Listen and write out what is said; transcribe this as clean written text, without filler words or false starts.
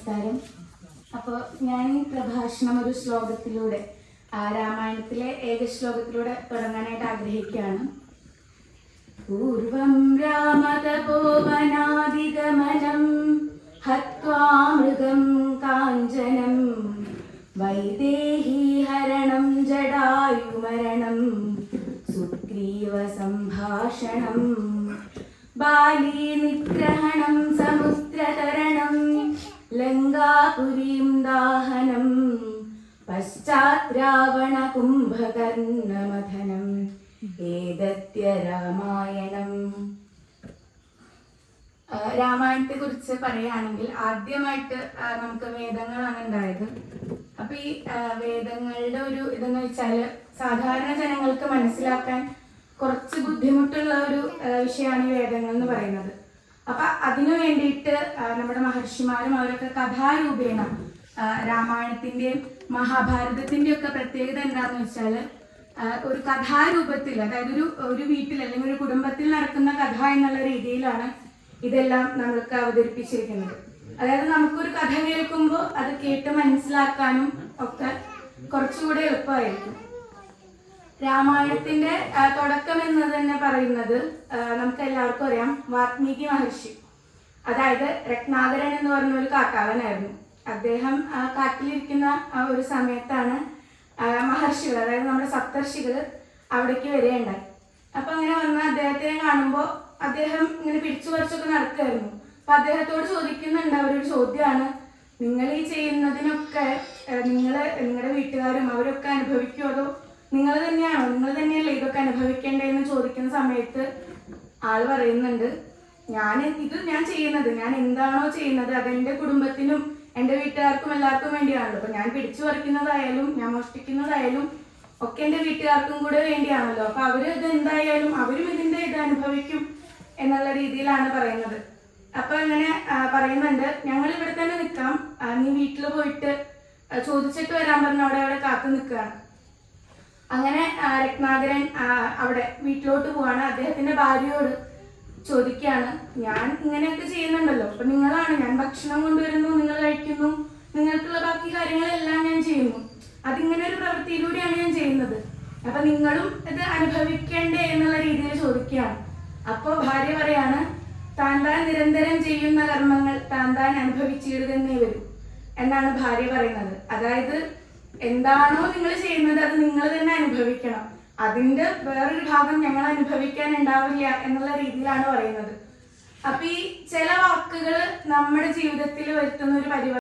നമസ്കാരം. അപ്പോൾ ഞാൻ ഈ പ്രഭാഷണം ഒരു ശ്ലോകത്തിലൂടെ രാമായണത്തിലെ ഏക ശ്ലോകത്തിലൂടെ തുടങ്ങാനായിട്ട് ആഗ്രഹിക്കുകയാണ്. പൂർവം രാമതപോവനാദിഗമനം ഹത്വാ മൃഗം കാഞ്ചനം വൈദേഹി ഹരണം ജടായുമരണം സുഗ്രീവ സംഭാഷണം ബാലി നിഗ്രഹണം സമുദ്രതരണം ലങ്കാപുരീം ദാഹനം പശ്ചാത് രാവണ കുംഭകർണമഥനം ഏതത്യ രാമായണം. രാമായണത്തെ കുറിച്ച് പറയുകയാണെങ്കിൽ ആദ്യമായിട്ട് നമുക്ക് വേദങ്ങളാണ് ഉണ്ടായത്. അപ്പൊ ഈ വേദങ്ങളുടെ ഒരു ഇതെന്ന് വെച്ചാല് സാധാരണ ജനങ്ങൾക്ക് മനസ്സിലാക്കാൻ കുറച്ച് ബുദ്ധിമുട്ടുള്ള ഒരു വിഷയമാണ് ഈ വേദങ്ങൾ എന്ന് പറയുന്നത്. അപ്പൊ അതിനു വേണ്ടിയിട്ട് നമ്മുടെ മഹർഷിമാരും അവരൊക്കെ കഥാരൂപേണ രാമായണത്തിന്റെയും മഹാഭാരതത്തിന്റെയും ഒക്കെ പ്രത്യേകത എന്താണെന്ന് വെച്ചാല് ഒരു കഥാരൂപത്തിൽ, അതായത് ഒരു വീട്ടിൽ അല്ലെങ്കിൽ ഒരു കുടുംബത്തിൽ നടക്കുന്ന കഥ എന്നുള്ള രീതിയിലാണ് ഇതെല്ലാം നമ്മൾക്ക് അവതരിപ്പിച്ചിരിക്കുന്നത്. അതായത് നമുക്കൊരു കഥ കേൾക്കുമ്പോൾ അത് കേട്ട് മനസ്സിലാക്കാനും ഒക്കെ കുറച്ചുകൂടെ എളുപ്പമായിരിക്കും. രാമായണത്തിന്റെ തുടക്കം എന്ന് തന്നെ പറയുന്നത് നമുക്ക് എല്ലാവർക്കും അറിയാം, വാൽമീകി മഹർഷി, അതായത് രത്നാകരൻ എന്ന് പറഞ്ഞ ഒരു കാട്ടാളനായിരുന്നു. അദ്ദേഹം കാട്ടിലിരിക്കുന്ന ഒരു സമയത്താണ് മഹർഷികൾ, അതായത് നമ്മുടെ സപ്തർഷികൾ അവിടേക്ക് വരികയുണ്ടായി. അപ്പൊ അങ്ങനെ വന്ന അദ്ദേഹത്തെ കാണുമ്പോൾ അദ്ദേഹം ഇങ്ങനെ പിടിച്ചു പറിച്ചൊക്കെ നടക്കുമായിരുന്നു. അപ്പൊ അദ്ദേഹത്തോട് ചോദിക്കുന്നുണ്ട്, അവരൊരു ചോദ്യമാണ്, നിങ്ങൾ ഈ ചെയ്യുന്നതിനൊക്കെ നിങ്ങളുടെ വീട്ടുകാരും അവരൊക്കെ അനുഭവിക്കുമോ, അതോ നിങ്ങൾ തന്നെയല്ലേ ഇതൊക്കെ അനുഭവിക്കേണ്ടതെന്ന് ചോദിക്കുന്ന സമയത്ത് ആള് പറയുന്നുണ്ട്, ഞാൻ ചെയ്യുന്നത്, ഞാൻ എന്താണോ ചെയ്യുന്നത് അതെന്റെ കുടുംബത്തിനും എന്റെ വീട്ടുകാർക്കും എല്ലാവർക്കും വേണ്ടിയാണല്ലോ. അപ്പൊ ഞാൻ പിടിച്ചു പറിക്കുന്നതായാലും ഞാൻ മോഷ്ടിക്കുന്നതായാലും ഒക്കെ എന്റെ വീട്ടുകാർക്കും കൂടെ വേണ്ടിയാണല്ലോ. അപ്പൊ അവര് ഇത് എന്തായാലും അവരും ഇതിന്റെ ഇത് അനുഭവിക്കും എന്നുള്ള രീതിയിലാണ് പറയുന്നത്. അപ്പൊ അങ്ങനെ പറയുന്നുണ്ട്, ഞങ്ങൾ ഇവിടെ തന്നെ നിൽക്കാം, നീ വീട്ടിൽ പോയിട്ട് ചോദിച്ചിട്ട് വരാൻ പറഞ്ഞ അവിടെ കാത്തു നിൽക്കുകയാണ്. അങ്ങനെ രത്നാകരൻ അവിടെ വീട്ടിലോട്ട് പോവാണ്. അദ്ദേഹത്തിന്റെ ഭാര്യയോട് ചോദിക്കുകയാണ്, ഞാൻ ഇങ്ങനെയൊക്കെ ചെയ്യുന്നുണ്ടല്ലോ, അപ്പൊ ഞാൻ ഭക്ഷണം കൊണ്ടുവരുന്നു, നിങ്ങൾ കഴിക്കുന്നു, നിങ്ങൾക്കുള്ള ബാക്കി കാര്യങ്ങളെല്ലാം ഞാൻ ചെയ്യുന്നു, അതിങ്ങനെ ഒരു പ്രവൃത്തിയിലൂടെയാണ് ഞാൻ ചെയ്യുന്നത്, അപ്പൊ നിങ്ങളും ഇത് അനുഭവിക്കണ്ടേ എന്നുള്ള രീതിയിൽ ചോദിക്കുകയാണ്. അപ്പൊ ഭാര്യ പറയാണ്, താൻ നിരന്തരം ചെയ്യുന്ന കർമ്മങ്ങൾ താൻ അനുഭവിച്ചിടുന്നേ വരും എന്നാണ് ഭാര്യ പറയുന്നത്. അതായത് എന്താണോ നിങ്ങൾ ചെയ്യുന്നത് അത് നിങ്ങൾ തന്നെ അനുഭവിക്കണം, അതിന്റെ വേറൊരു ഭാഗം ഞങ്ങൾ അനുഭവിക്കാൻ ഉണ്ടാവില്ല എന്നുള്ള രീതിയിലാണ് പറയുന്നത്. അപ്പൊ ഈ ചില വാക്കുകൾ നമ്മുടെ ജീവിതത്തിൽ വരുത്തുന്ന ഒരു പരിവർത്തനം